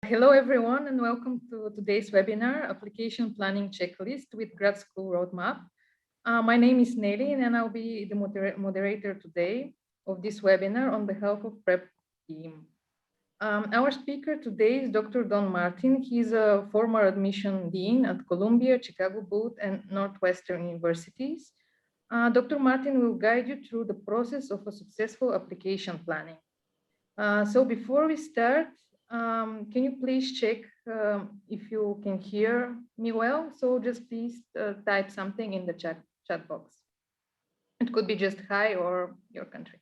Hello, everyone, and welcome to today's webinar, Application Planning Checklist with Grad School Roadmap. My name is Nelly, and I'll be the moderator today of this webinar on behalf of PrEP team. Our speaker today is Dr. Don Martin. He's a former admission dean at Columbia, Chicago Booth, and Northwestern universities. Dr. Martin will guide you through the process of a successful application planning. So before we start, can you please check if you can hear me well? So just please type something in the chat box. It could be just hi or your country.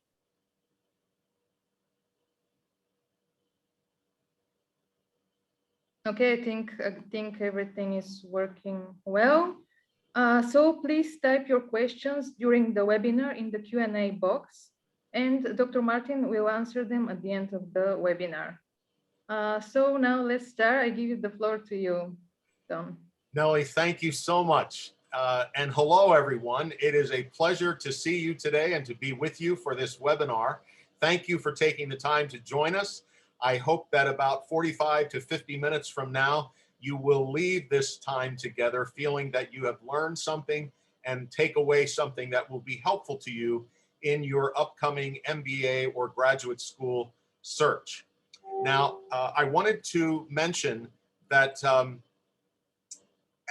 Okay, I think everything is working well. So please type your questions during the webinar in the Q&A box, and Dr. Martin will answer them at the end of the webinar. So now let's start. I give you the floor to you, Don. Nelly, thank you so much. And hello, everyone. It is a pleasure to see you today and to be with you for this webinar. Thank you for taking the time to join us. I hope that about 45 to 50 minutes from now, you will leave this time together feeling that you have learned something and take away something that will be helpful to you in your upcoming MBA or graduate school search. Now, I wanted to mention that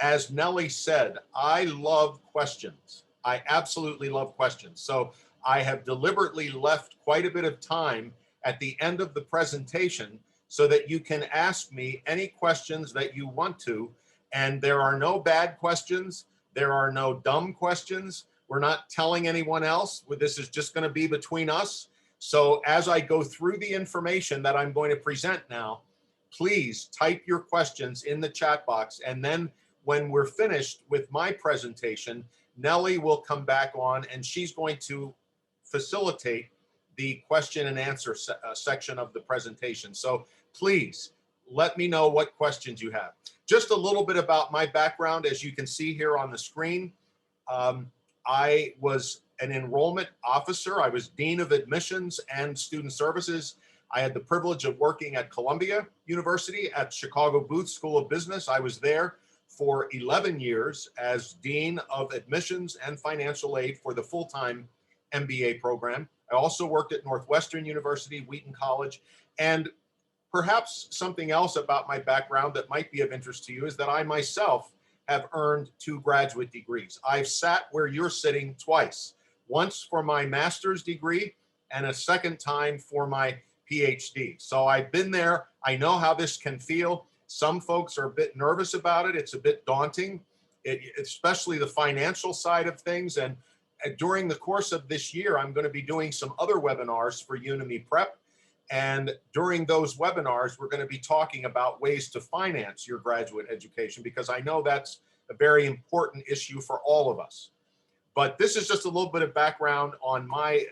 as Nelly said, I love questions. I absolutely love questions. So I have deliberately left quite a bit of time at the end of the presentation so that you can ask me any questions that you want to. And there are no bad questions. There are no dumb questions. We're not telling anyone else. This is just going to be between us. So as I go through the information that I'm going to present now, please type your questions in the chat box. And then when we're finished with my presentation, Nelly will come back on and she's going to facilitate the question and answer section of the presentation. So please let me know what questions you have. Just a little bit about my background. As you can see here on the screen, I was an enrollment officer. I was Dean of Admissions and Student Services. I had the privilege of working at Columbia University at Chicago Booth School of Business. I was there for 11 years as Dean of Admissions and Financial Aid for the full-time MBA program. I also worked at Northwestern University, Wheaton College, and perhaps something else about my background that might be of interest to you is that I myself have earned 2 graduate degrees. I've sat where you're sitting twice, once for my master's degree and a second time for my PhD. So I've been there. I know how this can feel. Some folks are a bit nervous about it. It's a bit daunting, especially the financial side of things. And during the course of this year, I'm going to be doing some other webinars for Unimi Prep. And during those webinars, we're going to be talking about ways to finance your graduate education, because I know that's a very important issue for all of us. But this is just a little bit of background on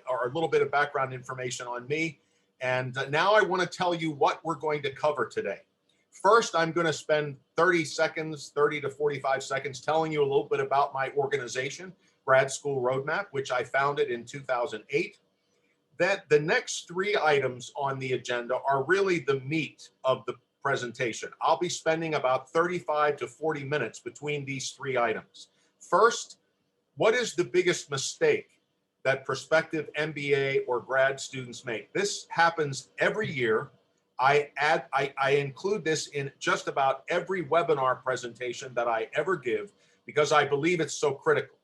or a little bit of background information on me. And now I want to tell you what we're going to cover today. First, I'm going to spend 30 to 45 seconds telling you a little bit about my organization, Grad School Roadmap, which I founded in 2008. That the next 3 items on the agenda are really the meat of the presentation. I'll be spending about 35 to 40 minutes between these 3 items. First, what is the biggest mistake that prospective MBA or grad students make? This happens every year. I include this in just about every webinar presentation that I ever give because I believe it's so critical.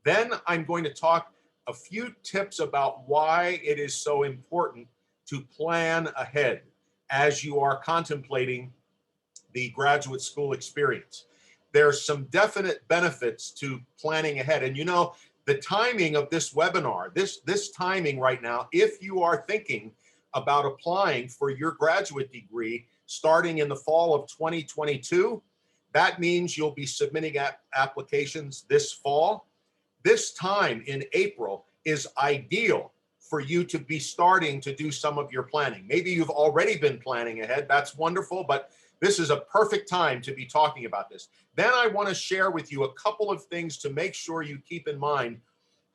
Then I'm going to talk a few tips about why it is so important to plan ahead as you are contemplating the graduate school experience. There's some definite benefits to planning ahead. And you know, the timing of this webinar, this timing right now, if you are thinking about applying for your graduate degree starting in the fall of 2022, that means you'll be submitting applications this fall. This time in April is ideal for you to be starting to do some of your planning. Maybe you've already been planning ahead. That's wonderful, but this is a perfect time to be talking about this. Then I want to share with you a couple of things to make sure you keep in mind.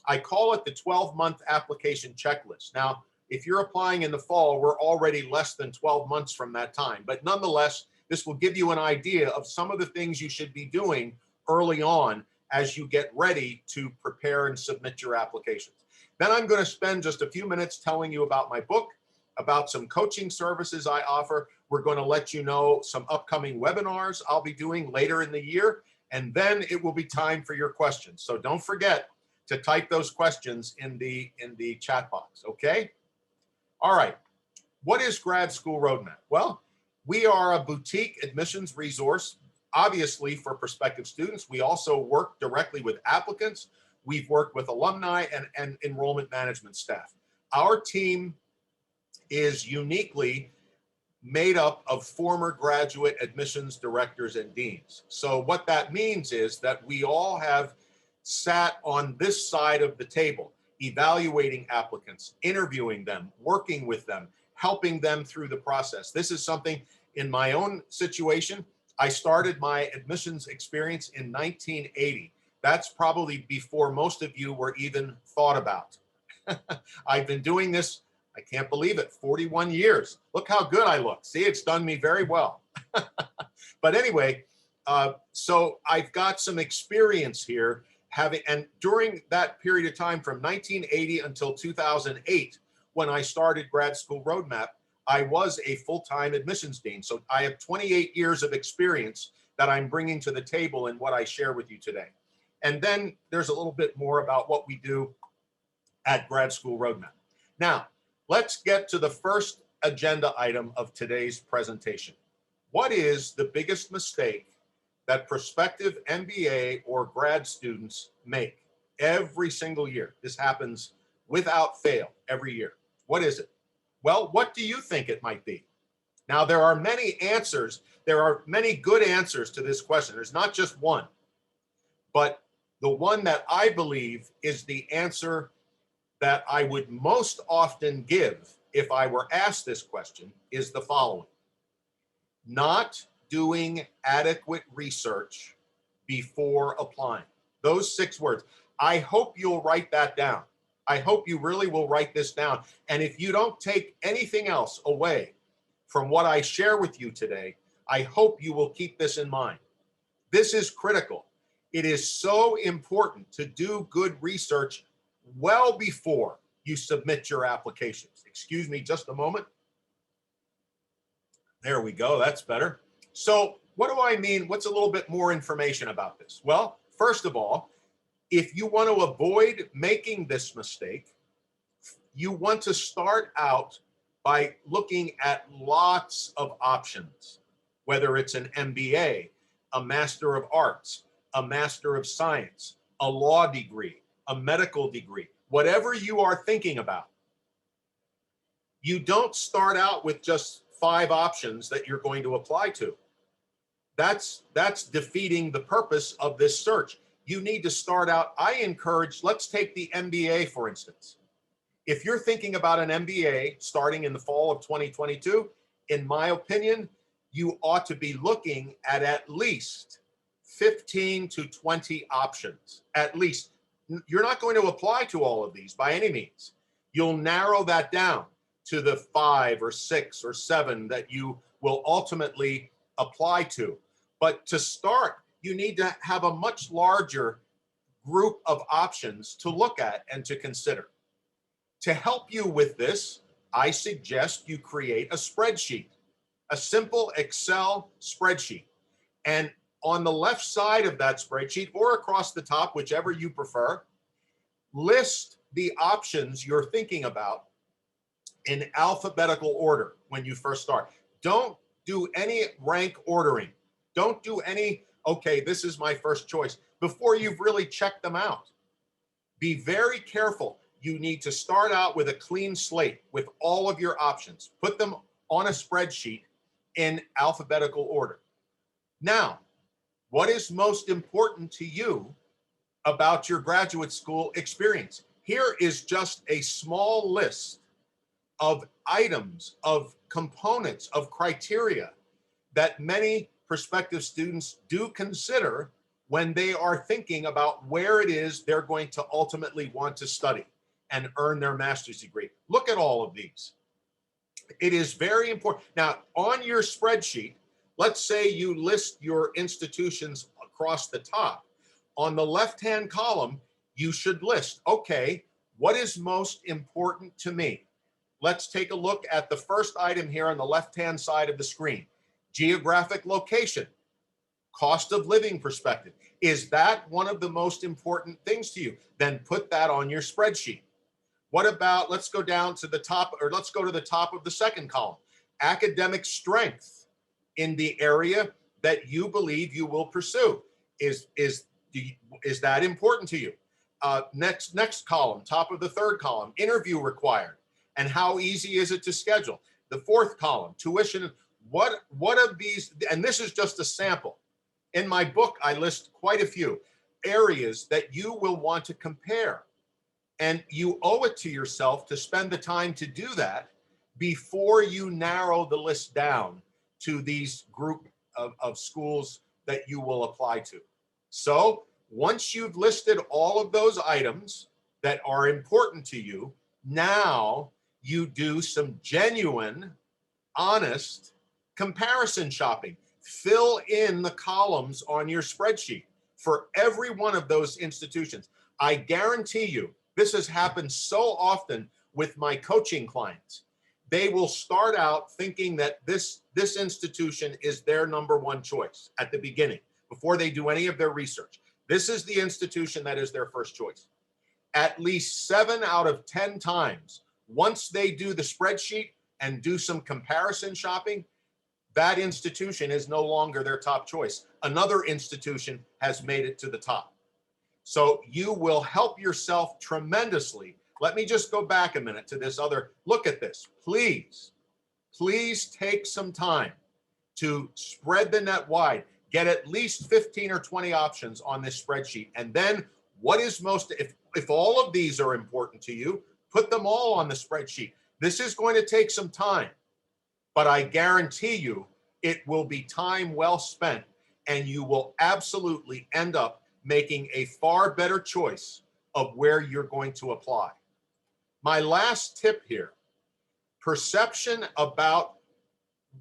I call it the 12-month application checklist. Now, If you're applying in the fall, we're already less than 12 months from that time. But nonetheless, this will give you an idea of some of the things you should be doing early on as you get ready to prepare and submit your applications. Then I'm going to spend just a few minutes telling you about my book, about some coaching services I offer. We're going to let you know some upcoming webinars I'll be doing later in the year, and then it will be time for your questions. So don't forget to type those questions in the chat box, okay? All right, what is Grad School Roadmap? Well, we are a boutique admissions resource, obviously for prospective students. We also work directly with applicants. We've worked with alumni and enrollment management staff. Our team is uniquely made up of former graduate admissions directors and deans. So what that means is that we all have sat on this side of the table, evaluating applicants, interviewing them, working with them, helping them through the process. This is something in my own situation. I started my admissions experience in 1980. That's probably before most of you were even thought about. I've been doing this, I can't believe it, 41 years. Look how good I look. See, it's done me very well. But anyway, so I've got some experience here and during that period of time from 1980 until 2008, when I started Grad School Roadmap, I was a full-time admissions dean. So I have 28 years of experience that I'm bringing to the table in what I share with you today. And then there's a little bit more about what we do at Grad School Roadmap. Now, let's get to the first agenda item of today's presentation. What is the biggest mistake that prospective MBA or grad students make every single year? This happens without fail every year. What is it? Well, what do you think it might be? Now, there are many answers. There are many good answers to this question. There's not just one, but the one that I believe is the answer that I would most often give if I were asked this question is the following: not doing adequate research before applying. Those 6 words. I hope you'll write that down. I hope you really will write this down. And if you don't take anything else away from what I share with you today, I hope you will keep this in mind. This is critical. It is so important to do good research well before you submit your applications. Excuse me just a moment. There we go. That's better. So what do I mean? What's a little bit more information about this? Well, first of all, if you want to avoid making this mistake, you want to start out by looking at lots of options, whether it's an MBA, a Master of Arts, a Master of Science, a law degree, a medical degree, whatever you are thinking about. You don't start out with just 5 options that you're going to apply to. That's defeating the purpose of this search. You need to start out, I encourage, let's take the MBA, for instance. If you're thinking about an MBA starting in the fall of 2022, in my opinion, you ought to be looking at least 15 to 20 options, at least. You're not going to apply to all of these by any means. You'll narrow that down to the 5 or 6 or 7 that you will ultimately apply to. But to start, you need to have a much larger group of options to look at and to consider. To help you with this, I suggest you create a spreadsheet, a simple Excel spreadsheet. And on the left side of that spreadsheet, or across the top, whichever you prefer, list the options you're thinking about in alphabetical order when you first start. Don't do any rank ordering. Don't do any, okay, this is my first choice, before you've really checked them out. Be very careful. You need to start out with a clean slate with all of your options. Put them on a spreadsheet in alphabetical order. Now, what is most important to you about your graduate school experience? Here is just a small list of items, of components, of criteria that many prospective students do consider when they are thinking about where it is they're going to ultimately want to study and earn their master's degree. Look at all of these. It is very important. Now, on your spreadsheet, let's say you list your institutions across the top. On the left-hand column, you should list, okay, what is most important to me? Let's take a look at the first item here on the left-hand side of the screen. Geographic location, cost of living perspective. Is that one of the most important things to you? Then put that on your spreadsheet. What about, let's go down to the top, or let's go to the top of the second column. Academic strength in the area that you believe you will pursue. Is that important to you? Next column, top of the third column, interview required. And how easy is it to schedule? The fourth column, tuition. What of these, and this is just a sample. In my book, I list quite a few areas that you will want to compare. And you owe it to yourself to spend the time to do that before you narrow the list down to these group of schools that you will apply to. So once you've listed all of those items that are important to you, now you do some genuine, honest comparison shopping. Fill in the columns on your spreadsheet for every one of those institutions. I guarantee you, this has happened so often with my coaching clients. They will start out thinking that this institution is their number one choice at the beginning, before they do any of their research. This is the institution that is their first choice. At least 7 out of 10 times, once they do the spreadsheet and do some comparison shopping, that institution is no longer their top choice. Another institution has made it to the top. So you will help yourself tremendously. Let me just go back a minute to this other, look at this. Please take some time to spread the net wide. Get at least 15 or 20 options on this spreadsheet. And then what is most, if all of these are important to you, put them all on the spreadsheet. This is going to take some time, but I guarantee you it will be time well spent, and you will absolutely end up making a far better choice of where you're going to apply. My last tip here, perception about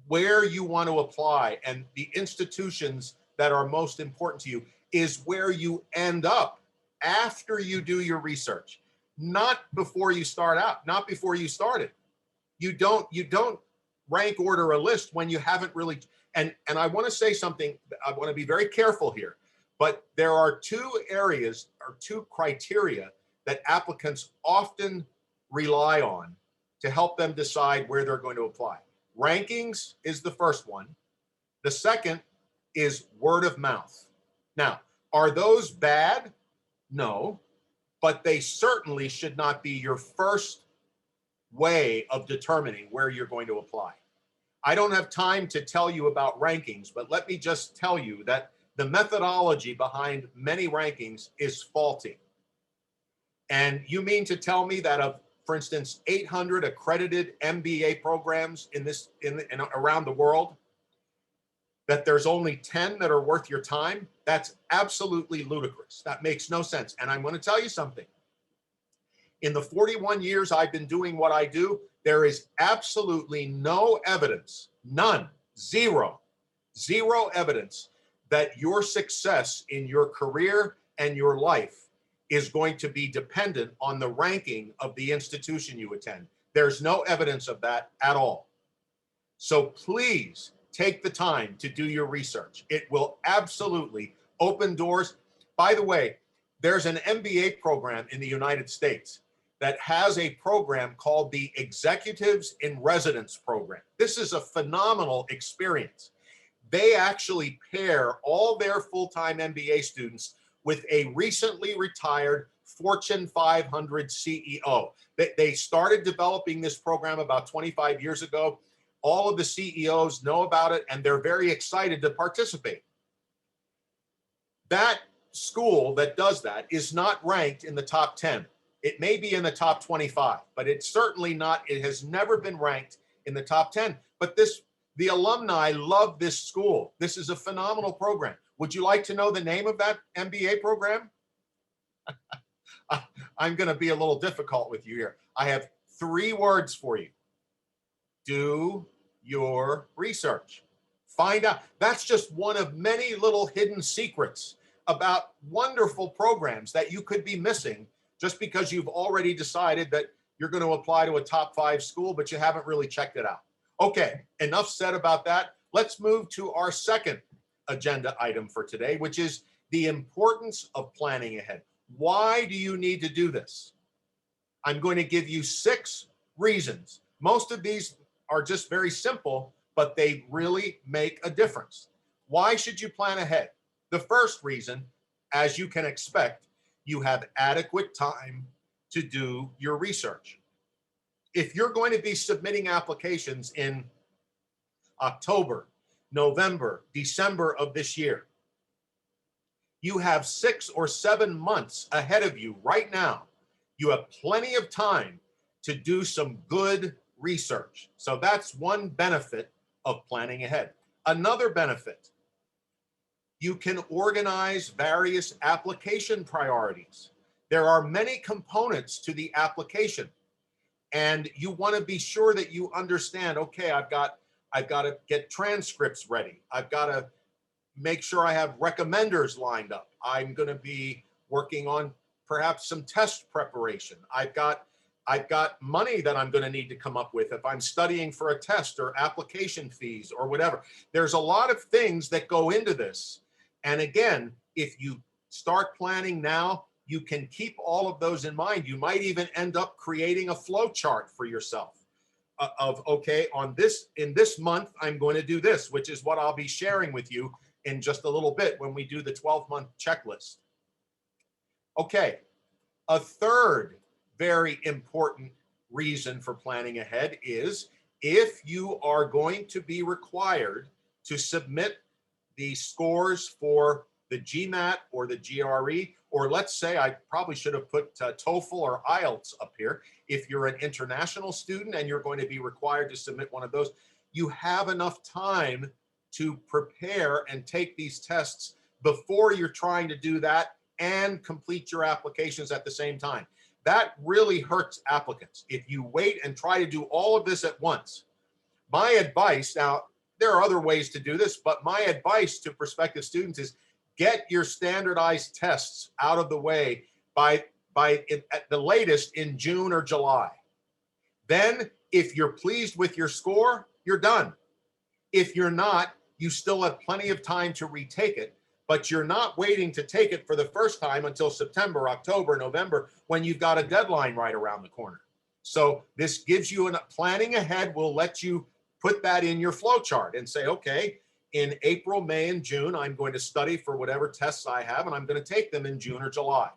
where you want to apply and the institutions that are most important to you is where you end up after you do your research, not before you start out, not before you started. You don't rank order a list when you haven't really, and I want to say something, I want to be very careful here. But there are 2 areas or 2 criteria that applicants often rely on to help them decide where they're going to apply. Rankings is the first one. The second is word of mouth. Now, are those bad? No, but they certainly should not be your first way of determining where you're going to apply. I don't have time to tell you about rankings, but let me just tell you that the methodology behind many rankings is faulty. And you mean to tell me that of, for instance, 800 accredited MBA programs around the world, that there's only 10 that are worth your time? That's absolutely ludicrous. That makes no sense. And I'm going to tell you something. In the 41 years I've been doing what I do, there is absolutely no evidence, none, zero evidence that your success in your career and your life is going to be dependent on the ranking of the institution you attend. There's no evidence of that at all. So please take the time to do your research. It will absolutely open doors. By the way, there's an MBA program in the United States that has a program called the Executives in Residence program. This is a phenomenal experience. They actually pair all their full-time MBA students with a recently retired Fortune 500 CEO. They started developing this program about 25 years ago. All of the CEOs know about it, and they're very excited to participate. That school that does that is not ranked in the top 10. It may be in the top 25, but it's certainly not, it has never been ranked in the top 10. But the alumni love this school. This is a phenomenal program. Would you like to know the name of that MBA program? I'm going to be a little difficult with you here. I have 3 words for you. Do your research. Find out. That's just one of many little hidden secrets about wonderful programs that you could be missing just because you've already decided that you're going to apply to a top 5 school, but you haven't really checked it out. Okay, enough said about that. Let's move to our second agenda item for today, which is the importance of planning ahead. Why do you need to do this? I'm going to give you 6 reasons. Most of these are just very simple, but they really make a difference. Why should you plan ahead? The first reason, as you can expect, you have adequate time to do your research. If you're going to be submitting applications in October, November, December of this year, you have 6 or 7 months ahead of you right now. You have plenty of time to do some good research. So that's one benefit of planning ahead. Another benefit, you can organize various application priorities. There are many components to the application, and you want to be sure that you understand, okay, I've got to get transcripts ready. I've got to make sure I have recommenders lined up. I'm going to be working on perhaps some test preparation. I've got money that I'm going to need to come up with if I'm studying for a test, or application fees or whatever. There's a lot of things that go into this. And again, if you start planning now, you can keep all of those in mind. You might even end up creating a flow chart for yourself of, okay, in this month, I'm going to do this, which is what I'll be sharing with you in just a little bit when we do the 12-month checklist. Okay, a third very important reason for planning ahead is if you are going to be required to submit the scores for the GMAT or the GRE, or let's say, I probably should have put TOEFL or IELTS up here. If you're an international student and you're going to be required to submit one of those, you have enough time to prepare and take these tests before you're trying to do that and complete your applications at the same time. That really hurts applicants if you wait and try to do all of this at once. My advice, now there are other ways to do this, but my advice to prospective students is get your standardized tests out of the way at the latest in June or July. Then if you're pleased with your score, you're done. If you're not, you still have plenty of time to retake it, but you're not waiting to take it for the first time until September, October, November, when you've got a deadline right around the corner. So this gives you planning ahead will let you put that in your flow chart and say, okay, in April, May, and June, I'm going to study for whatever tests I have, and I'm going to take them in June or July.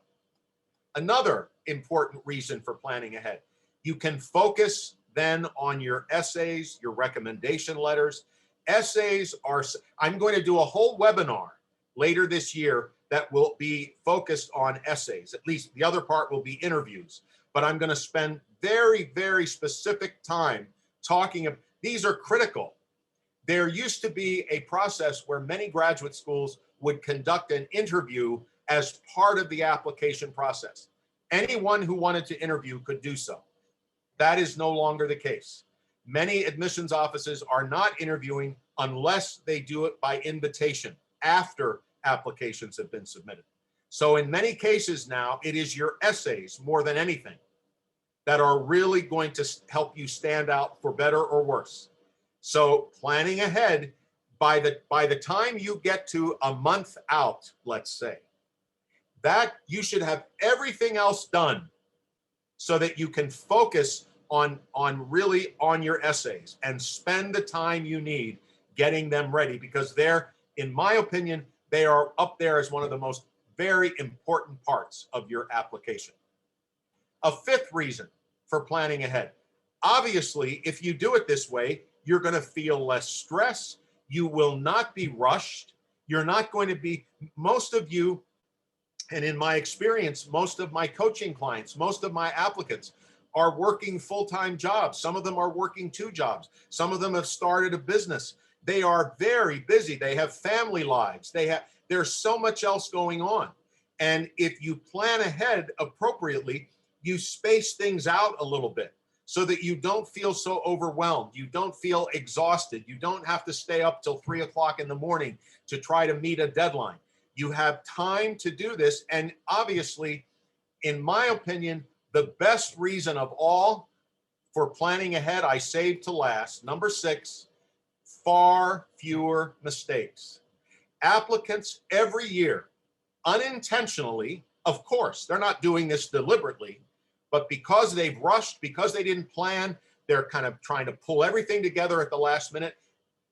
Another important reason for planning ahead, you can focus then on your essays, your recommendation letters. Essays are, I'm going to do a whole webinar later this year that will be focused on essays. At least the other part will be interviews, but I'm going to spend very, very specific time talking about, these are critical. There used to be a process where many graduate schools would conduct an interview as part of the application process. Anyone who wanted to interview could do so. That is no longer the case. Many admissions offices are not interviewing unless they do it by invitation after applications have been submitted. So in many cases now, it is your essays more than anything that are really going to help you stand out for better or worse. So planning ahead, by the time you get to a month out, let's say, that you should have everything else done so that you can focus on your essays and spend the time you need getting them ready, because they're, in my opinion, they are up there as one of the most very important parts of your application. A fifth reason for planning ahead. Obviously, if you do it this way, you're going to feel less stress. You will not be rushed. You're not going to be, most of you, and in my experience, most of my coaching clients, most of my applicants are working full-time jobs. Some of them are working 2 jobs. Some of them have started a business. They are very busy. They have family lives. There's so much else going on. And if you plan ahead appropriately, you space things out a little bit so that you don't feel so overwhelmed. You don't feel exhausted. You don't have to stay up till 3 o'clock in the morning to try to meet a deadline. You have time to do this. And obviously, in my opinion, the best reason of all for planning ahead, I saved to last. Number 6, far fewer mistakes. Applicants every year, unintentionally, of course, they're not doing this deliberately, but because they've rushed, because they didn't plan, they're kind of trying to pull everything together at the last minute.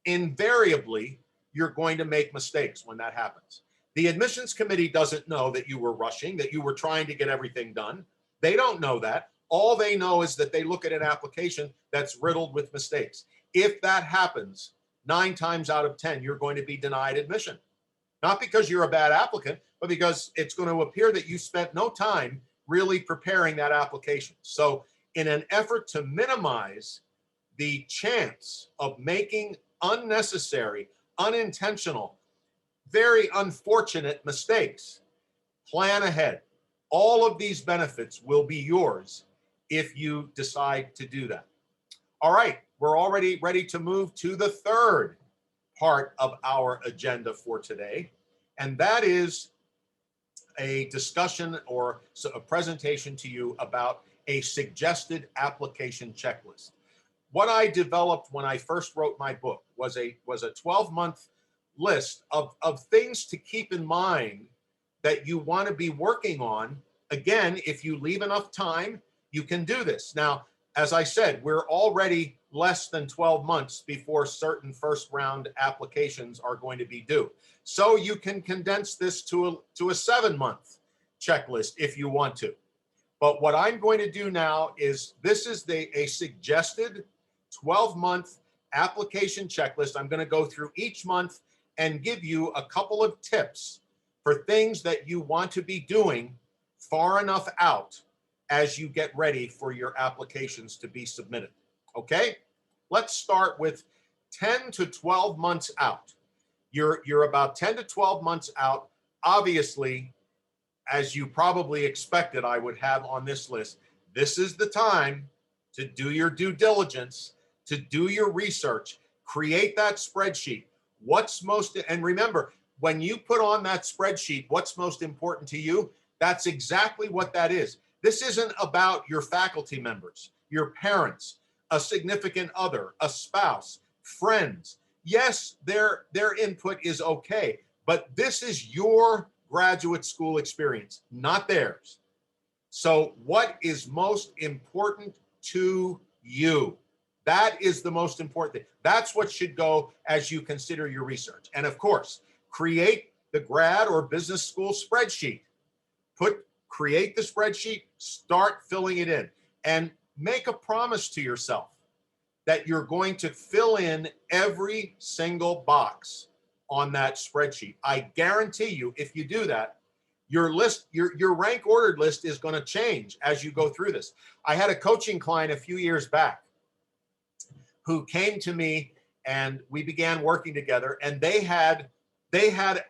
Invariably, you're going to make mistakes when that happens. The admissions committee doesn't know that you were rushing, that you were trying to get everything done. They don't know that. All they know is that they look at an application that's riddled with mistakes. If that happens, 9 times out of 10, you're going to be denied admission. Not because you're a bad applicant, but because it's going to appear that you spent no time really preparing that application. So in an effort to minimize the chance of making unnecessary, unintentional, very unfortunate mistakes, plan ahead. All of these benefits will be yours if you decide to do that. All right, we're already ready to move to the third part of our agenda for today, and that is a discussion or a presentation to you about a suggested application checklist. What I developed when I first wrote my book was a 12-month list of things to keep in mind that you want to be working on. Again, if you leave enough time, you can do this. Now, as I said, we're already less than 12 months before certain first round applications are going to be due. So you can condense this to a 7-month checklist if you want to. But what I'm going to do now is this is a suggested 12-month application checklist. I'm going to go through each month and give you a couple of tips for things that you want to be doing far enough out as you get ready for your applications to be submitted. Okay, let's start with 10 to 12 months out. You're about 10 to 12 months out. Obviously, as you probably expected I would have on this list, this is the time to do your due diligence, to do your research, create that spreadsheet. And remember, when you put on that spreadsheet, what's most important to you, that's exactly what that is. This isn't about your faculty members, your parents, a significant other, a spouse, friends. Yes, their input is okay, but this is your graduate school experience, not theirs. So what is most important to you? That is the most important thing. That's what should go as you consider your research. And of course, create the grad or business school spreadsheet. Create the spreadsheet, start filling it in, and make a promise to yourself that you're going to fill in every single box on that spreadsheet. I guarantee you, if you do that, your list, your rank ordered list is going to change as you go through this. I had a coaching client a few years back who came to me and we began working together, and they had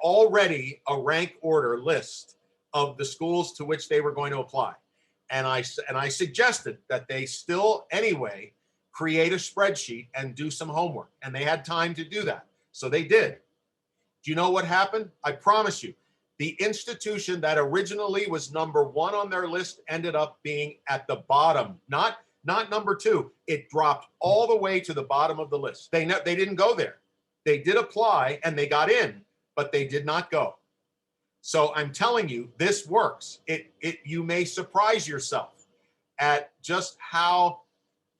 already a rank order list of the schools to which they were going to apply. And I suggested that they still anyway create a spreadsheet and do some homework. And they had time to do that. So they did. Do you know what happened? I promise you, the institution that originally was number 1 on their list ended up being at the bottom, not number 2. It dropped all the way to the bottom of the list. They didn't go there. They did apply and they got in, but they did not go. So I'm telling you, this works. You may surprise yourself at just how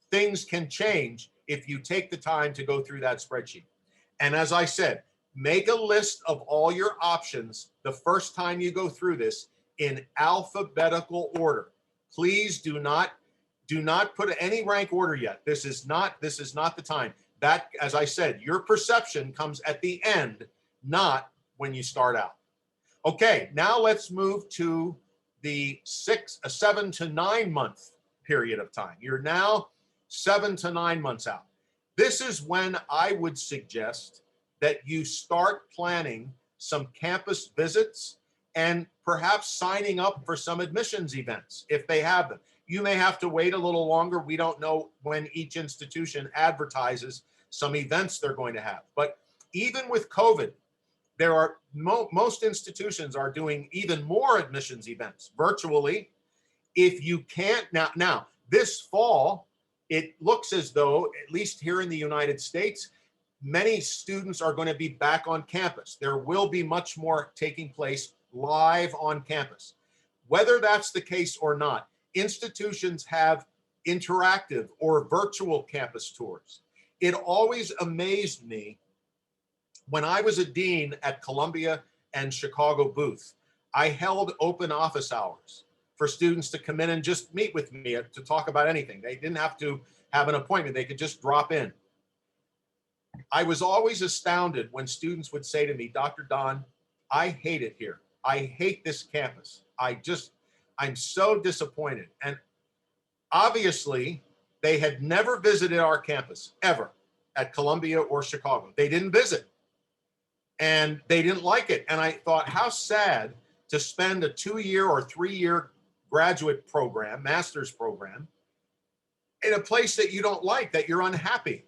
things can change if you take the time to go through that spreadsheet. And as I said, make a list of all your options the first time you go through this in alphabetical order. Please do not put any rank order yet. This is not the time. That, as I said, your perception comes at the end, not when you start out. Okay, now let's move to the 7 to 9 month period of time. You're now 7 to 9 months out. This is when I would suggest that you start planning some campus visits and perhaps signing up for some admissions events if they have them. You may have to wait a little longer. We don't know when each institution advertises some events they're going to have. But even with COVID, there are most institutions are doing even more admissions events virtually. If you can't now this fall, it looks as though, at least here in the United States, many students are going to be back on campus. There will be much more taking place live on campus. Whether that's the case or not, institutions have interactive or virtual campus tours. It always amazed me when I was a dean at Columbia and Chicago Booth. I held open office hours for students to come in and just meet with me to talk about anything. They didn't have to have an appointment. They could just drop in. I was always astounded when students would say to me, Dr. Don, I hate it here. I hate this campus. I'm so disappointed. And obviously, they had never visited our campus ever at Columbia or Chicago. They didn't visit and they didn't like it. And I thought, how sad to spend a 2-year or 3-year graduate program, master's program, in a place that you don't like, that you're unhappy.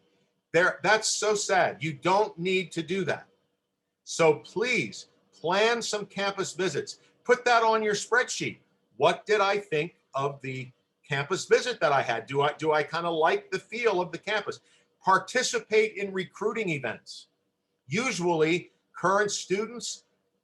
That's so sad. You don't need to do that. So please plan some campus visits. Put that on your spreadsheet. What did I think of the campus visit that I had? Do I kind of like the feel of the campus? Participate in recruiting events. Usually current students,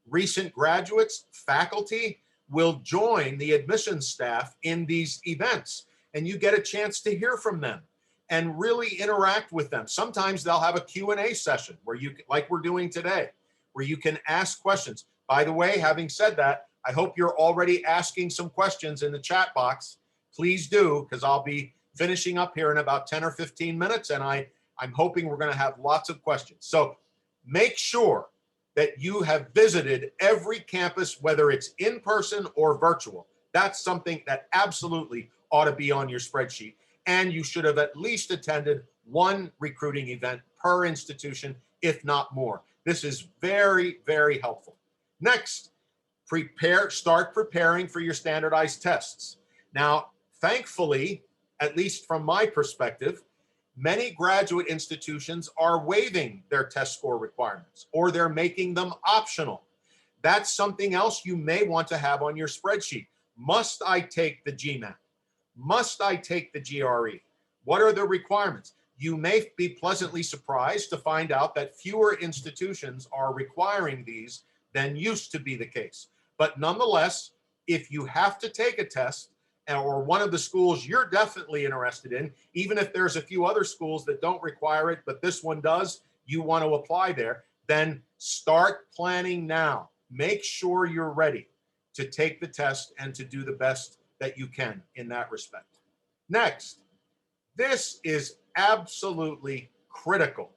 recent graduates, faculty will join the admissions staff in these events, and you get a chance to hear from them and really interact with them. Sometimes they'll have a Q&A session where you, like we're doing today, where you can ask questions. By the way, having said that, I hope you're already asking some questions in the chat box. Please do, because I'll be finishing up here in about 10 or 15 minutes, and I'm hoping we're going to have lots of questions. So make sure that you have visited every campus, whether it's in person or virtual. That's something that absolutely ought to be on your spreadsheet. And you should have at least attended one recruiting event per institution, if not more. This is very, very helpful. Next, start preparing for your standardized tests. Now, thankfully, at least from my perspective, many graduate institutions are waiving their test score requirements, or they're making them optional. That's something else you may want to have on your spreadsheet. Must I take the GMAT? Must I take the GRE? What are the requirements? You may be pleasantly surprised to find out that fewer institutions are requiring these than used to be the case. But nonetheless, if you have to take a test, or one of the schools you're definitely interested in, even if there's a few other schools that don't require it, but this one does, you want to apply there, then start planning now. Make sure you're ready to take the test and to do the best that you can in that respect. Next, this is absolutely critical.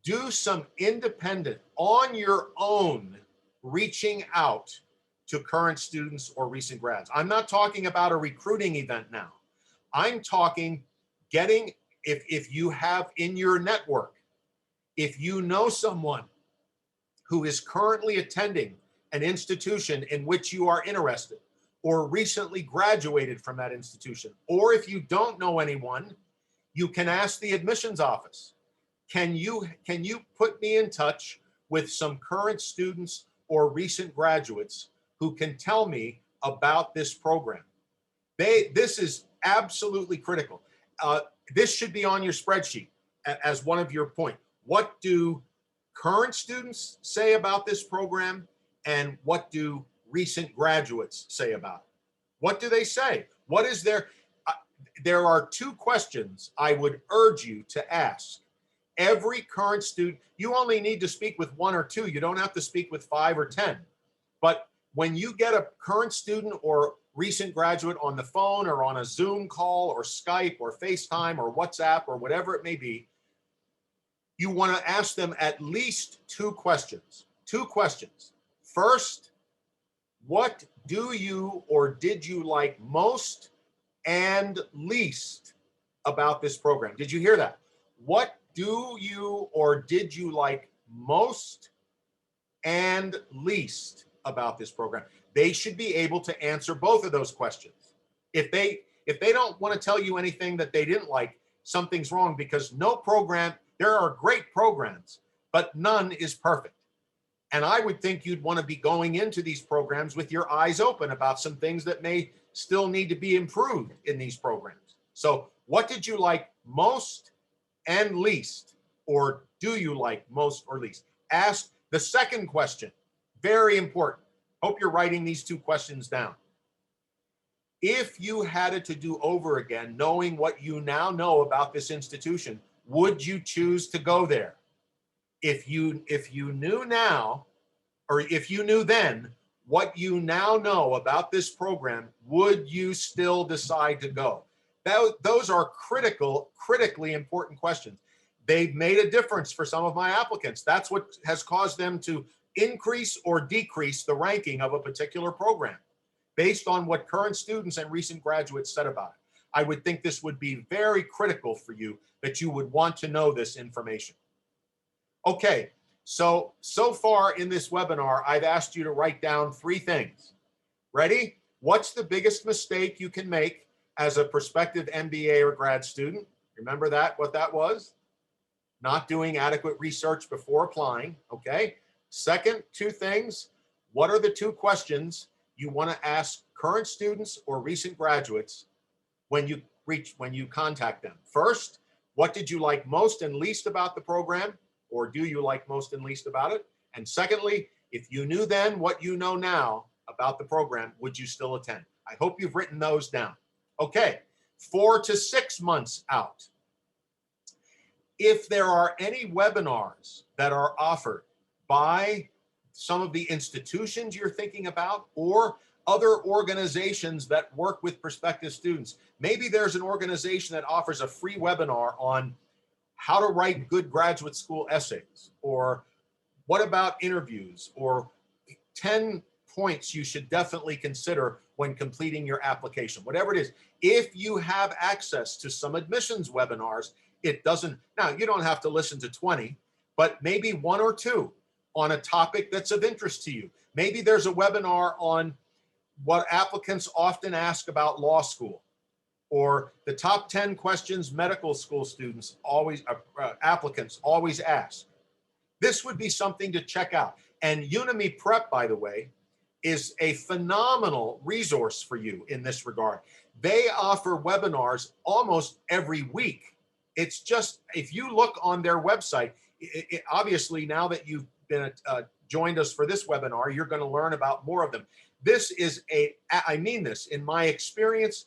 Do some independent, on your own, reaching out to current students or recent grads. I'm not talking about a recruiting event now. I'm talking getting, if you have in your network, if you know someone who is currently attending an institution in which you are interested, or recently graduated from that institution, or if you don't know anyone, you can ask the admissions office, can you put me in touch with some current students or recent graduates who can tell me about this program? This is absolutely critical. This should be on your spreadsheet as one of your points. What do current students say about this program, and what do recent graduates say about it? What do they say? What is there? There are 2 questions I would urge you to ask. Every current student, you only need to speak with 1 or 2. You don't have to speak with 5 or 10. But when you get a current student or recent graduate on the phone or on a Zoom call or Skype or FaceTime or WhatsApp or whatever it may be, you want to ask them at least 2 questions. 2 questions. First, what do you or did you like most and least about this program? Did you hear that? What do you or did you like most and least about this program? They should be able to answer both of those questions. If they don't want to tell you anything that they didn't like, something's wrong, because no program, there are great programs, but none is perfect. And I would think you'd want to be going into these programs with your eyes open about some things that may still need to be improved in these programs. So what did you like most and least? Or do you like most or least? Ask the second question, very important. Hope you're writing these two questions down. If you had it to do over again, knowing what you now know about this institution, would you choose to go there? If you knew now, or if you knew then what you now know about this program, would you still decide to go? Those are critically important questions. They've made a difference for some of my applicants. That's what has caused them to increase or decrease the ranking of a particular program based on what current students and recent graduates said about it. I would think this would be very critical for you, that you would want to know this information. Okay, so far in this webinar, I've asked you to write down 3 things. Ready? What's the biggest mistake you can make as a prospective MBA or grad student? Remember that, what that was? Not doing adequate research before applying, okay? Second, 2 things. What are the 2 questions you want to ask current students or recent graduates when you contact them? First, what did you like most and least about the program? Or do you like most and least about it? And secondly, if you knew then what you know now about the program, would you still attend? I hope you've written those down. Okay, 4 to 6 months out. If there are any webinars that are offered by some of the institutions you're thinking about, or other organizations that work with prospective students, maybe there's an organization that offers a free webinar on how to write good graduate school essays, or what about interviews, or 10 points you should definitely consider when completing your application, whatever it is. If you have access to some admissions webinars, it doesn't, now you don't have to listen to 20, but maybe 1 or 2 on a topic that's of interest to you. Maybe there's a webinar on what applicants often ask about law school, or the top 10 questions medical school students always, applicants always ask. This would be something to check out. And Udemy Prep, by the way, is a phenomenal resource for you in this regard. They offer webinars almost every week. It's just, if you look on their website, obviously now that you've been joined us for this webinar, you're going to learn about more of them. This is I mean this, in my experience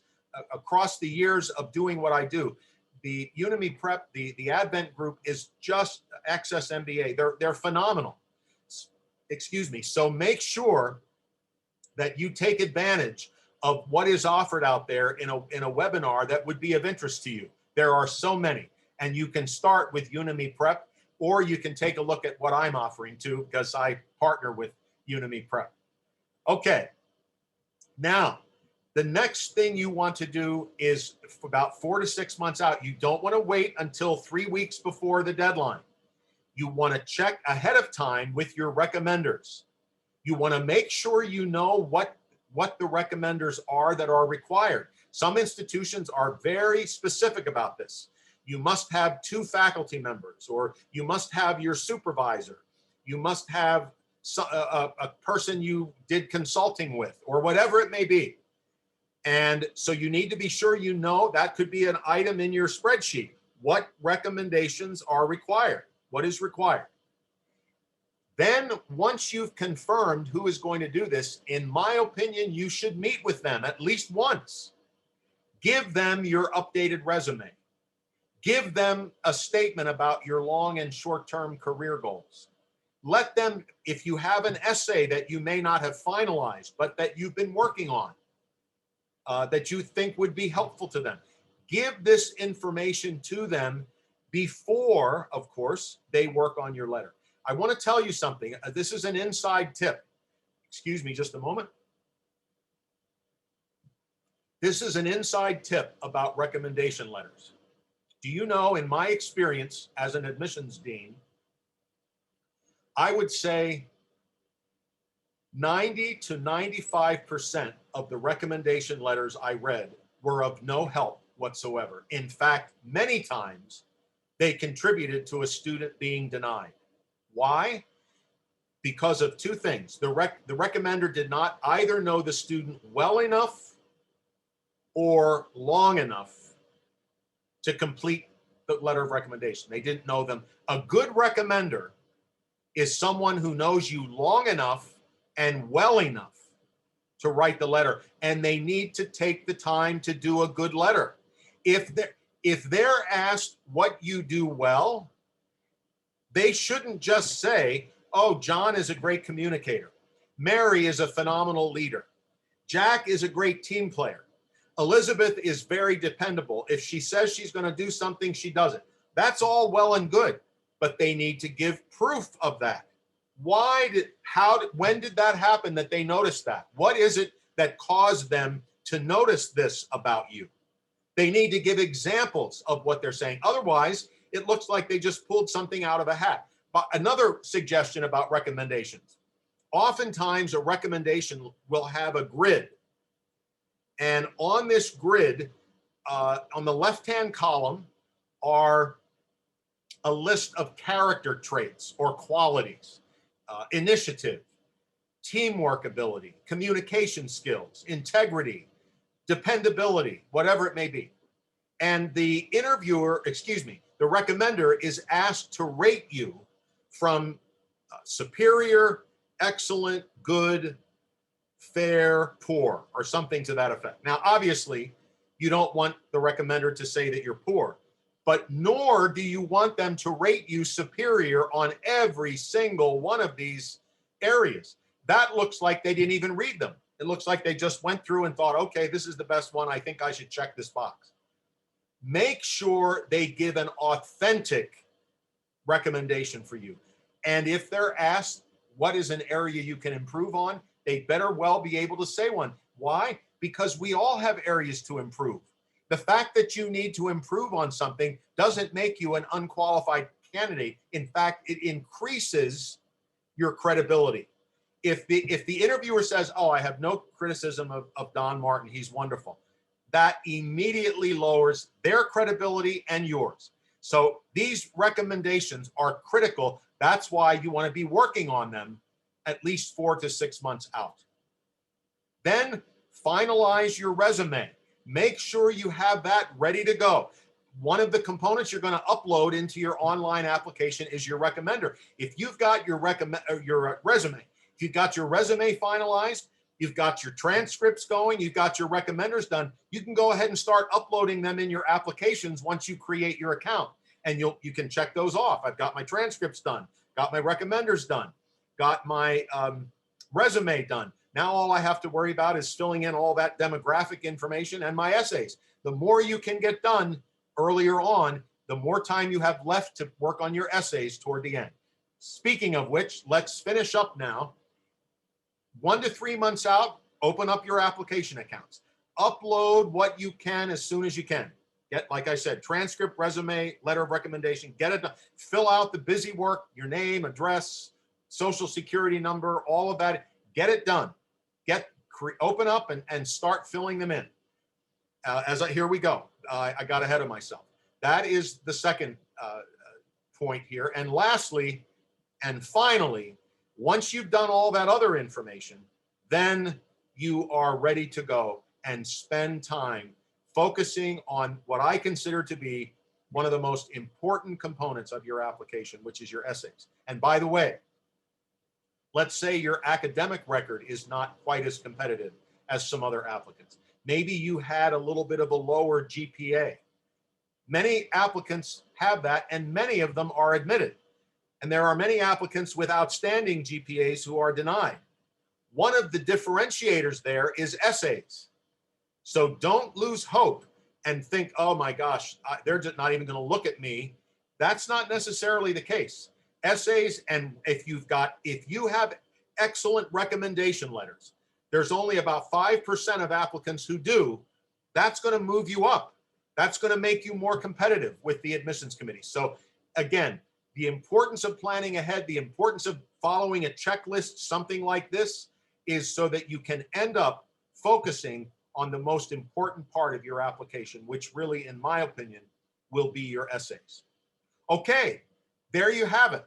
across the years of doing what I do, the Udemy Prep, the Advent group is just Access MBA. They're phenomenal. Excuse me. So make sure that you take advantage of what is offered out there in a webinar that would be of interest to you. There are so many, and you can start with Udemy Prep, or you can take a look at what I'm offering too, because I partner with Udemy Prep. Okay, now the next thing you want to do is about 4 to 6 months out. You don't want to wait until 3 weeks before the deadline. You want to check ahead of time with your recommenders. You want to make sure you know what the recommenders are that are required. Some institutions are very specific about this. You must have 2 faculty members, or you must have your supervisor. You must have a person you did consulting with, or whatever it may be. And so you need to be sure you know. That could be an item in your spreadsheet. What recommendations are required? What is required? Then once you've confirmed who is going to do this, in my opinion, you should meet with them at least once. Give them your updated resume. Give them a statement about your long and short-term career goals. Let them, if you have an essay that you may not have finalized, but that you've been working on, that you think would be helpful to them, give this information to them before, of course, they work on your letter. I want to tell you something. This is an inside tip. Excuse me just a moment. This is an inside tip about recommendation letters. Do you know, in my experience as an admissions dean, I would say 90 to 95% of the recommendation letters I read were of no help whatsoever. In fact, many times they contributed to a student being denied. Why? Because of two things. The recommender did not either know the student well enough or long enough to complete the letter of recommendation. They didn't know them. A good recommender is someone who knows you long enough and well enough to write the letter, and they need to take the time to do a good letter. If they're asked what you do well, they shouldn't just say, oh, John is a great communicator. Mary is a phenomenal leader. Jack is a great team player. Elizabeth is very dependable. If she says she's going to do something, she does it. That's all well and good, but they need to give proof of that. When did that happen that they noticed that? What is it that caused them to notice this about you? They need to give examples of what they're saying. Otherwise, it looks like they just pulled something out of a hat. But another suggestion about recommendations. Oftentimes, a recommendation will have a grid. And on this grid, on the left-hand column, are a list of character traits or qualities, initiative, teamwork ability, communication skills, integrity, dependability, whatever it may be. And the the recommender is asked to rate you from superior, excellent, good, fair, poor, or something to that effect. Now, obviously, you don't want the recommender to say that you're poor, but nor do you want them to rate you superior on every single one of these areas. That looks like they didn't even read them. It looks like they just went through and thought, okay, this is the best one. I think I should check this box. Make sure they give an authentic recommendation for you. And if they're asked what is an area you can improve on, they better well be able to say one. Why? Because we all have areas to improve. The fact that you need to improve on something doesn't make you an unqualified candidate. In fact, it increases your credibility. If the interviewer says, oh, I have no criticism of Don Martin, he's wonderful, that immediately lowers their credibility and yours. So these recommendations are critical. That's why you want to be working on them at least 4 to 6 months out. Then finalize your resume. Make sure you have that ready to go. One of the components you're going to upload into your online application is your recommender. If you've got your resume, if you've got your resume finalized, you've got your transcripts going, you've got your recommenders done, you can go ahead and start uploading them in your applications once you create your account. And you can check those off. I've got my transcripts done, got my recommenders done, got my resume done. Now all I have to worry about is filling in all that demographic information and my essays. The more you can get done earlier on, the more time you have left to work on your essays toward the end. Speaking of which, let's finish up now. 1 to 3 months out, open up your application accounts. Upload what you can as soon as you can. Get, like I said, transcript, resume, letter of recommendation, get it done. Fill out the busy work, your name, address, social security number, all of that. Get it done. Open up and start filling them in. Here we go. I got ahead of myself. That is the second point here. And lastly, and finally, once you've done all that other information, then you are ready to go and spend time focusing on what I consider to be one of the most important components of your application, which is your essays. And by the way, let's say your academic record is not quite as competitive as some other applicants. Maybe you had a little bit of a lower GPA. Many applicants have that, and many of them are admitted. And there are many applicants with outstanding GPAs who are denied. One of the differentiators there is essays. So don't lose hope and think, oh my gosh, they're just not even going to look at me. That's not necessarily the case. Essays, and if you have excellent recommendation letters, there's only about 5% of applicants who do. That's going to move you up. That's going to make you more competitive with the admissions committee. So again, the importance of planning ahead, the importance of following a checklist, something like this, is so that you can end up focusing on the most important part of your application, which really, in my opinion, will be your essays. Okay, there you have it.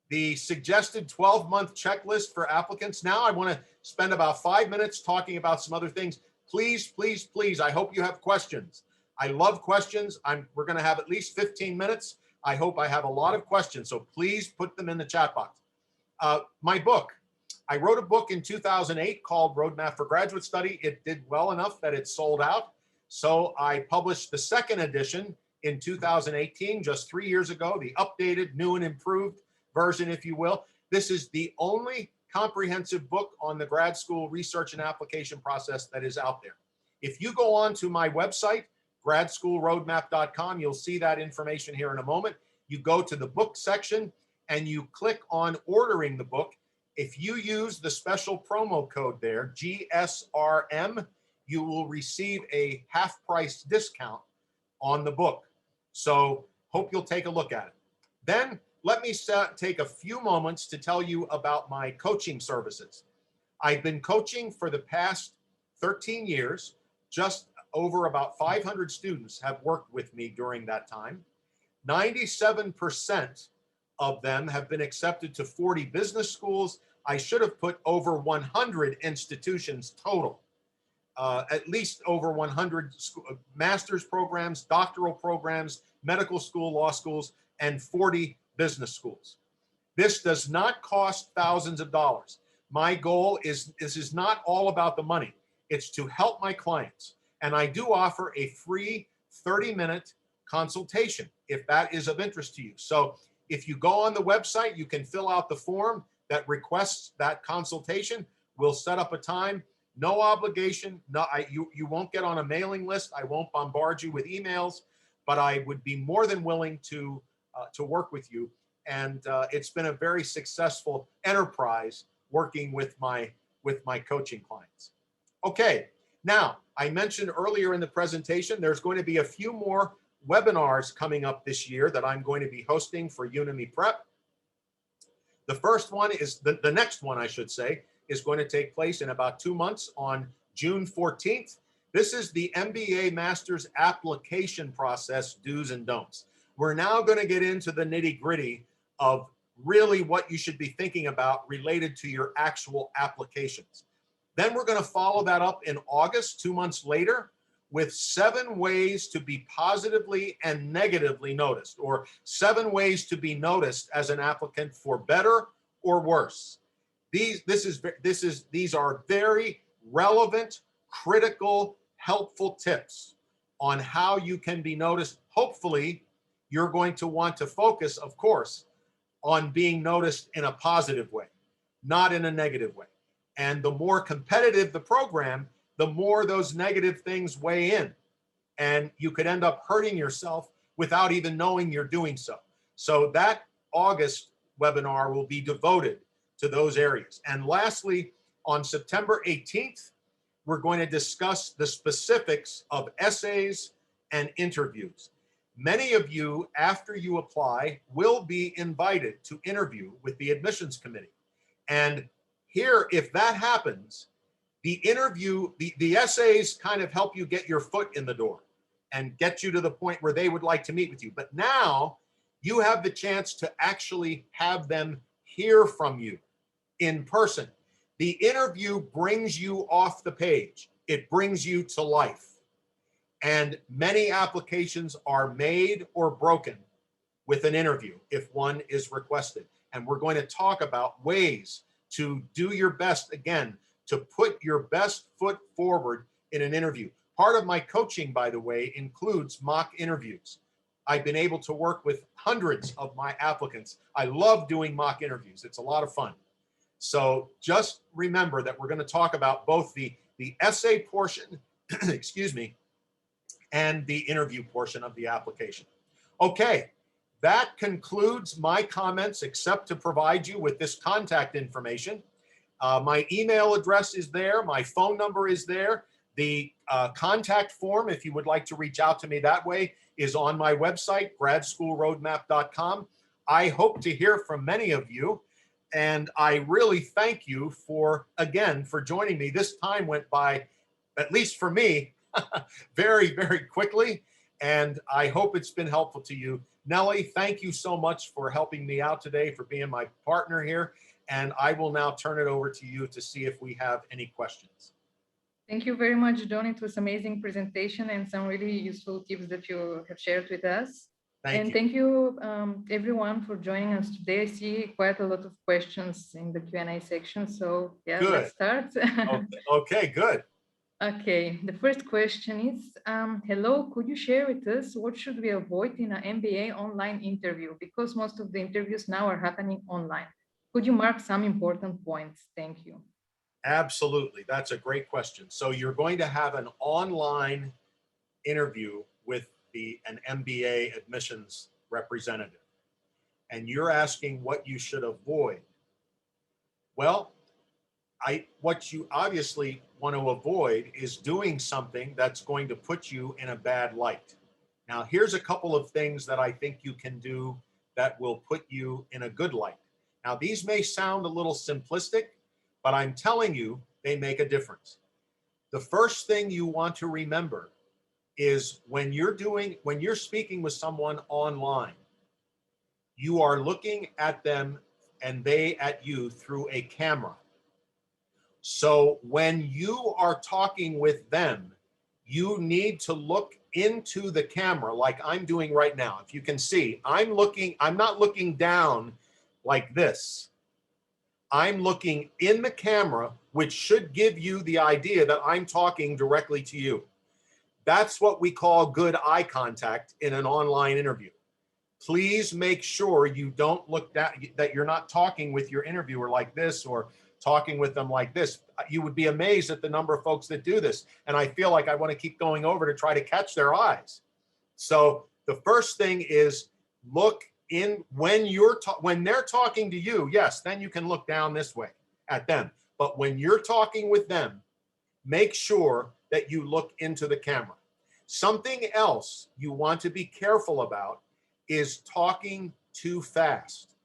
The suggested 12-month checklist for applicants. Now I want to spend about 5 minutes talking about some other things. Please, please, please, I hope you have questions. I love questions. We're going to have at least 15 minutes. I hope I have a lot of questions, so please put them in the chat box. My book. I wrote a book in 2008 called Roadmap for Graduate Study. It did well enough that it sold out. So I published the second edition in 2018, just 3 years ago, the updated, new and improved version, if you will. This is the only comprehensive book on the grad school research and application process that is out there. If you go on to my website, gradschoolroadmap.com, you'll see that information here in a moment. You go to the book section and you click on ordering the book. If you use the special promo code there, GSRM, you will receive a half-price discount on the book. So hope you'll take a look at it. Then let me take a few moments to tell you about my coaching services. I've been coaching for the past 13 years. Just over about 500 students have worked with me during that time. 97% of them have been accepted to 40 business schools. I should have put over 100 institutions total. At least over 100 master's programs, doctoral programs, medical school, law schools, and 40 business schools. This does not cost thousands of dollars. My goal is, this is not all about the money. It's to help my clients. And I do offer a free 30-minute consultation if that is of interest to you. So if you go on the website, you can fill out the form that requests that consultation. We'll set up a time. No obligation. No, you won't get on a mailing list. I won't bombard you with emails, but I would be more than willing to work with you. And it's been a very successful enterprise working with my coaching clients. Okay, now I mentioned earlier in the presentation, there's going to be a few more webinars coming up this year that I'm going to be hosting for Unimi Prep. The first one is, the next one I should say, is going to take place in about 2 months on June 14th. This is the MBA Master's application process do's and don'ts. We're now going to get into the nitty-gritty of really what you should be thinking about related to your actual applications. Then we're going to follow that up in August, 2 months later, with 7 ways to be positively and negatively noticed, or 7 ways to be noticed as an applicant for better or worse. These are very relevant, critical, helpful tips on how you can be noticed. Hopefully, you're going to want to focus, of course, on being noticed in a positive way, not in a negative way. And the more competitive the program, the more those negative things weigh in. And you could end up hurting yourself without even knowing you're doing so. So that August webinar will be devoted to those areas. And lastly, on September 18th, we're going to discuss the specifics of essays and interviews. Many of you, after you apply, will be invited to interview with the admissions committee. And here, if that happens, the interview, the essays kind of help you get your foot in the door and get you to the point where they would like to meet with you. But now you have the chance to actually have them hear from you in person. The interview brings you off the page. It brings you to life. And many applications are made or broken with an interview if one is requested. And we're going to talk about ways to do your best, again, to put your best foot forward in an interview. Part of my coaching, by the way, includes mock interviews. I've been able to work with hundreds of my applicants. I love doing mock interviews. It's a lot of fun. So just remember that we're going to talk about both the essay portion, excuse me, and the interview portion of the application. Okay, that concludes my comments, except to provide you with this contact information. My email address is there. My phone number is there. The contact form, if you would like to reach out to me that way, is on my website, gradschoolroadmap.com. I hope to hear from many of you. And I really thank you again, for joining me. This time went by, at least for me, very, very quickly. And I hope it's been helpful to you. Nellie, thank you so much for helping me out today, for being my partner here. And I will now turn it over to you to see if we have any questions. Thank you very much, John. It was amazing presentation and some really useful tips that you have shared with us. Thank you, everyone, for joining us today. I see quite a lot of questions in the Q&A section. So yeah, Good. Let's start. Okay, good. Okay, the first question is, hello, could you share with us what should we avoid in an MBA online interview? Because most of the interviews now are happening online. Could you mark some important points? Thank you. Absolutely. That's a great question. So you're going to have an online interview with an MBA admissions representative, and you're asking what you should avoid. Well, what you obviously want to avoid is doing something that's going to put you in a bad light. Now, here's a couple of things that I think you can do that will put you in a good light. Now, these may sound a little simplistic, but I'm telling you, they make a difference. The first thing you want to remember is when you're speaking with someone online, you are looking at them and they at you through a camera. So when you are talking with them, you need to look into the camera like I'm doing right now. If you can see, I'm not looking down like this. I'm looking in the camera, which should give you the idea that I'm talking directly to you. That's what we call good eye contact in an online interview. Please make sure you don't look that you're not talking with your interviewer like this or talking with them like this. You would be amazed at the number of folks that do this. And I feel like I want to keep going over to try to catch their eyes. So the first thing is look in when they're talking to you. Yes, then you can look down this way at them. But when you're talking with them, make sure that you look into the camera. Something else you want to be careful about is talking too fast.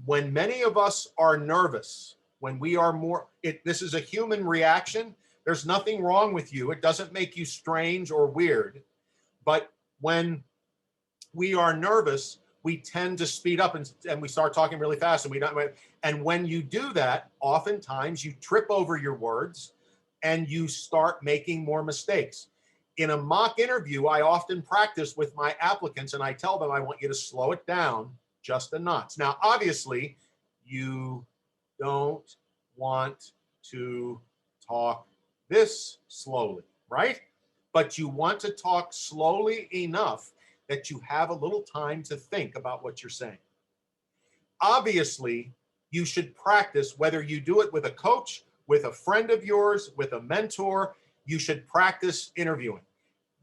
When many of us are nervous, when we are this is a human reaction. There's nothing wrong with you. It doesn't make you strange or weird. But when we are nervous, we tend to speed up and we start talking really fast. And when you do that, oftentimes you trip over your words and you start making more mistakes. In a mock interview, I often practice with my applicants and I tell them, I want you to slow it down just a notch. Now, obviously, you don't want to talk this slowly, right? But you want to talk slowly enough that you have a little time to think about what you're saying. Obviously, you should practice, whether you do it with a coach, with a friend of yours, with a mentor, you should practice interviewing.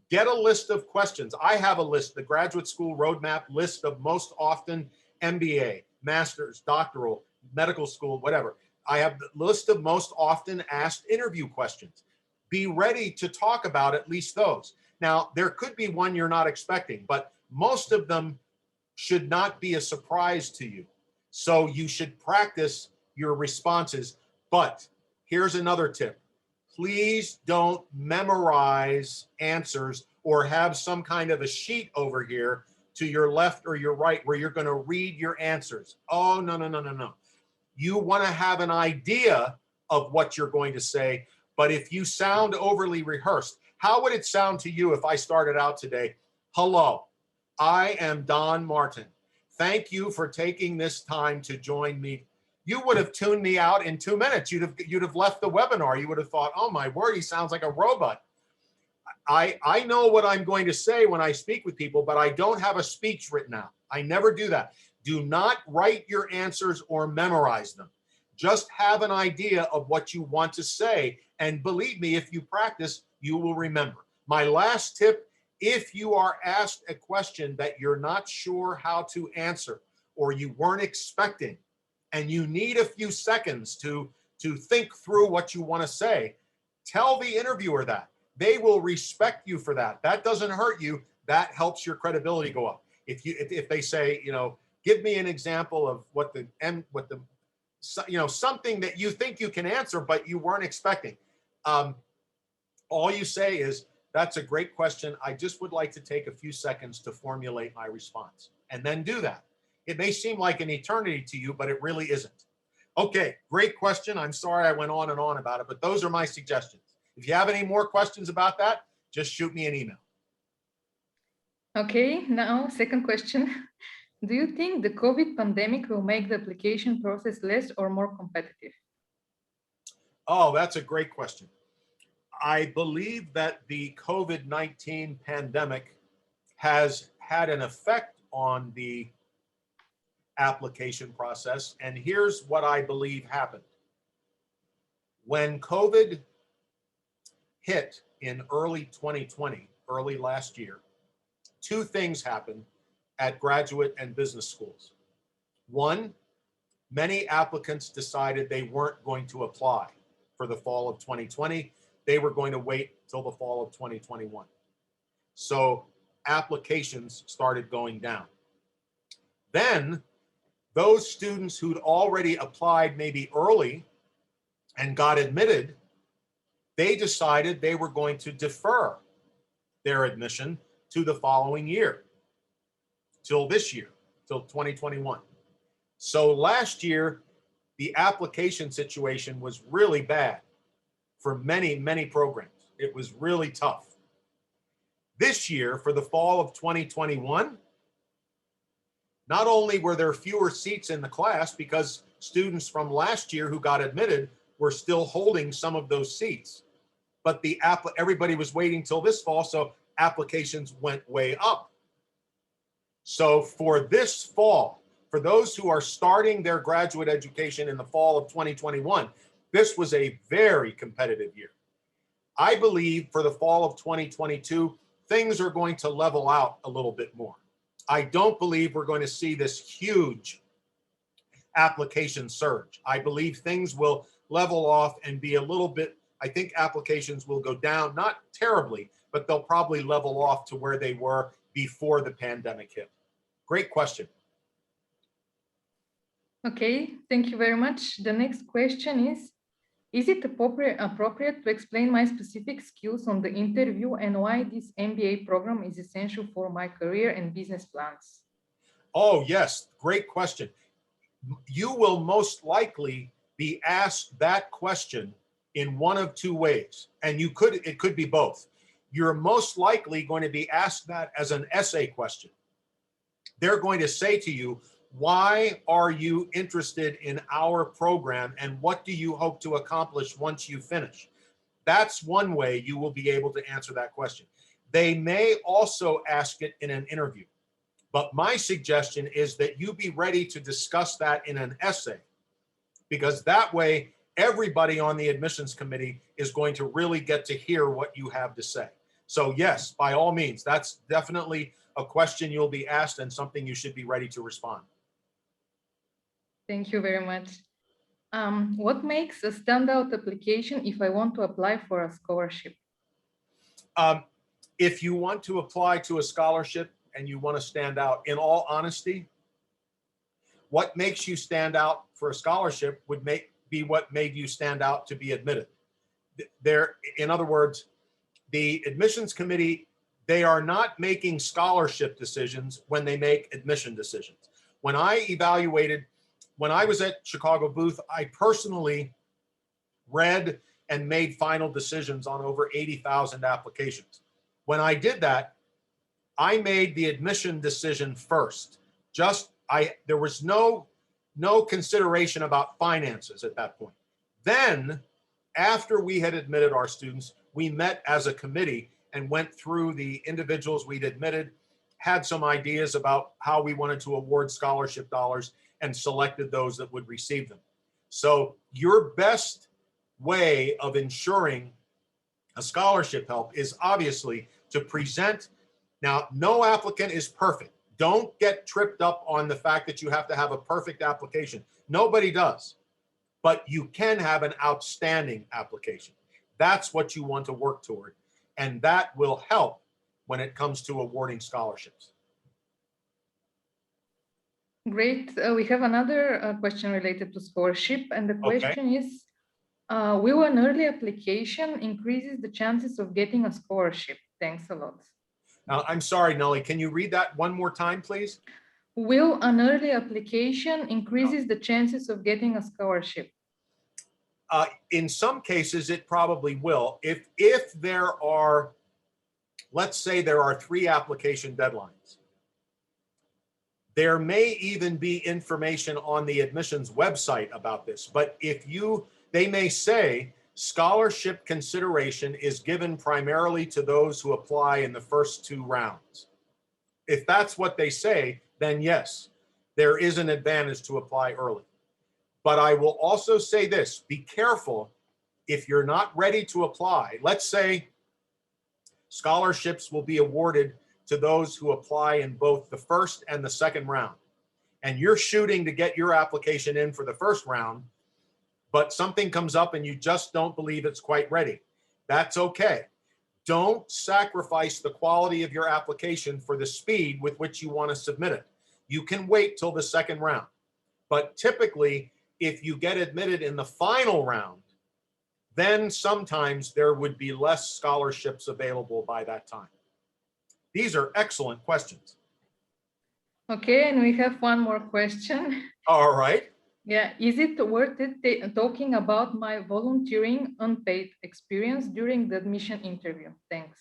Get a list of questions. I have a list, the graduate school roadmap list of most often MBA, master's, doctoral, medical school, whatever. I have the list of most often asked interview questions. Be ready to talk about at least those. Now, there could be one you're not expecting, but most of them should not be a surprise to you. So you should practice your responses. But here's another tip. Please don't memorize answers or have some kind of a sheet over here to your left or your right where you're going to read your answers. Oh, no, no, no, no, no. You want to have an idea of what you're going to say. But if you sound overly rehearsed, how would it sound to you if I started out today? Hello, I am Don Martin. Thank you for taking this time to join me. You would have tuned me out in 2 minutes. You'd have left the webinar. You would have thought, oh my word, he sounds like a robot. I know what I'm going to say when I speak with people, but I don't have a speech written out. I never do that. Do not write your answers or memorize them. Just have an idea of what you want to say. And believe me, if you practice, you will remember. My last tip, if you are asked a question that you're not sure how to answer or you weren't expecting, and you need a few seconds to think through what you want to say, tell the interviewer that. They will respect you for that. That doesn't hurt you. That helps your credibility go up. If they say, give me an example of what the something that you think you can answer, but you weren't expecting. All you say is, that's a great question. I just would like to take a few seconds to formulate my response, and then do that. It may seem like an eternity to you, but it really isn't. Okay, great question. I'm sorry I went on and on about it, but those are my suggestions. If you have any more questions about that, just shoot me an email. Okay, now second question. Do you think the COVID pandemic will make the application process less or more competitive? Oh, that's a great question. I believe that the COVID-19 pandemic has had an effect on the application process. And here's what I believe happened. When COVID hit in early 2020, early last year, two things happened at graduate and business schools. One, many applicants decided they weren't going to apply for the fall of 2020. They were going to wait till the fall of 2021. So applications started going down. Then those students who'd already applied maybe early and got admitted, they decided they were going to defer their admission to the following year, till this year, till 2021. So last year, the application situation was really bad for many, many programs. It was really tough. This year, for the fall of 2021, not only were there fewer seats in the class because students from last year who got admitted were still holding some of those seats, but everybody was waiting till this fall, so applications went way up. So for this fall, for those who are starting their graduate education in the fall of 2021, this was a very competitive year. I believe for the fall of 2022, things are going to level out a little bit more. I don't believe we're going to see this huge application surge. I believe things will level off and be a little bit, I think applications will go down, not terribly, but they'll probably level off to where they were before the pandemic hit. Great question. Okay, thank you very much. The next question is it appropriate to explain my specific skills on the interview and why this MBA program is essential for my career and business plans? Oh, yes, great question. You will most likely be asked that question in one of two ways, and it could be both. You're most likely going to be asked that as an essay question. They're going to say to you, why are you interested in our program and what do you hope to accomplish once you finish? That's one way you will be able to answer that question. They may also ask it in an interview, but my suggestion is that you be ready to discuss that in an essay, because that way everybody on the admissions committee is going to really get to hear what you have to say. So yes, by all means, that's definitely a question you'll be asked and something you should be ready to respond. Thank you very much. What makes a standout application if I want to apply for a scholarship? If you want to apply to a scholarship and you want to stand out, in all honesty, what makes you stand out for a scholarship would be what made you stand out to be admitted. In other words, the admissions committee, they are not making scholarship decisions when they make admission decisions. When I was at Chicago Booth, I personally read and made final decisions on over 80,000 applications. When I did that, I made the admission decision first. There was no consideration about finances at that point. Then, after we had admitted our students, we met as a committee and went through the individuals we'd admitted, had some ideas about how we wanted to award scholarship dollars, and selected those that would receive them. So your best way of ensuring a scholarship help is obviously to present. Now, no applicant is perfect. Don't get tripped up on the fact that you have to have a perfect application. Nobody does, but you can have an outstanding application. That's what you want to work toward, and that will help when it comes to awarding scholarships. Great. We have another question related to scholarship, and the Okay. question is, will an early application increases the chances of getting a scholarship? Thanks a lot. I'm sorry, Nelly, can you read that one more time, please? Will an early application increases the chances of getting a scholarship? In some cases, it probably will. If there are, let's say there are 3 application deadlines, there may even be information on the admissions website about this, but they may say scholarship consideration is given primarily to those who apply in the first 2 rounds. If that's what they say, then yes, there is an advantage to apply early. But I will also say this, be careful if you're not ready to apply. Let's say scholarships will be awarded to those who apply in both the first and the second round. And you're shooting to get your application in for the first round, but something comes up and you just don't believe it's quite ready. That's okay. Don't sacrifice the quality of your application for the speed with which you want to submit it. You can wait till the second round. But typically, if you get admitted in the final round, then sometimes there would be less scholarships available by that time. These are excellent questions. Okay, and we have one more question. All right. Yeah, is it worth it talking about my volunteering unpaid experience during the admission interview? Thanks.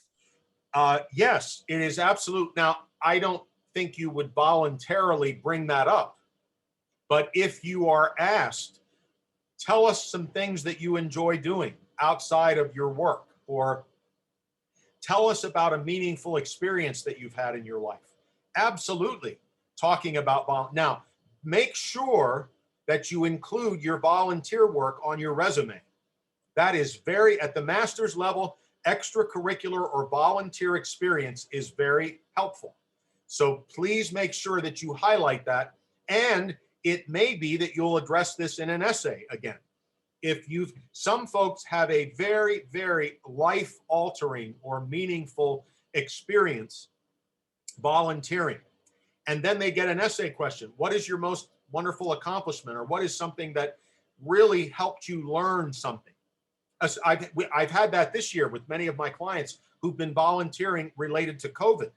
Yes, it is absolute. Now, I don't think you would voluntarily bring that up, but if you are asked, tell us some things that you enjoy doing outside of your work, or tell us about a meaningful experience that you've had in your life. Absolutely. Talking about now, make sure that you include your volunteer work on your resume. That is very, at the master's level, extracurricular or volunteer experience is very helpful. So please make sure that you highlight that. And it may be that you'll address this in an essay again. Some folks have a very, very life-altering or meaningful experience volunteering, and then they get an essay question. What is your most wonderful accomplishment, or what is something that really helped you learn something? I've had that this year with many of my clients who've been volunteering related to COVID,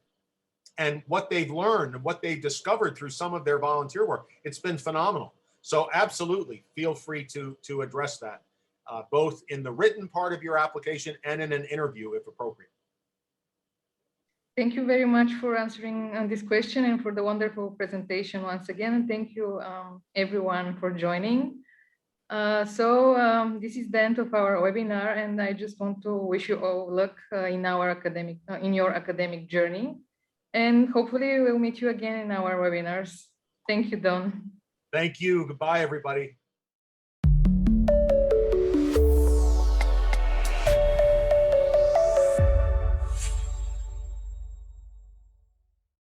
and what they've learned and what they've discovered through some of their volunteer work. It's been phenomenal. So absolutely feel free to address that, both in the written part of your application and in an interview if appropriate. Thank you very much for answering this question and for the wonderful presentation once again. And thank you everyone for joining. This is the end of our webinar, and I just want to wish you all luck in your academic journey. And hopefully we'll meet you again in our webinars. Thank you, Don. Thank you. Goodbye, everybody.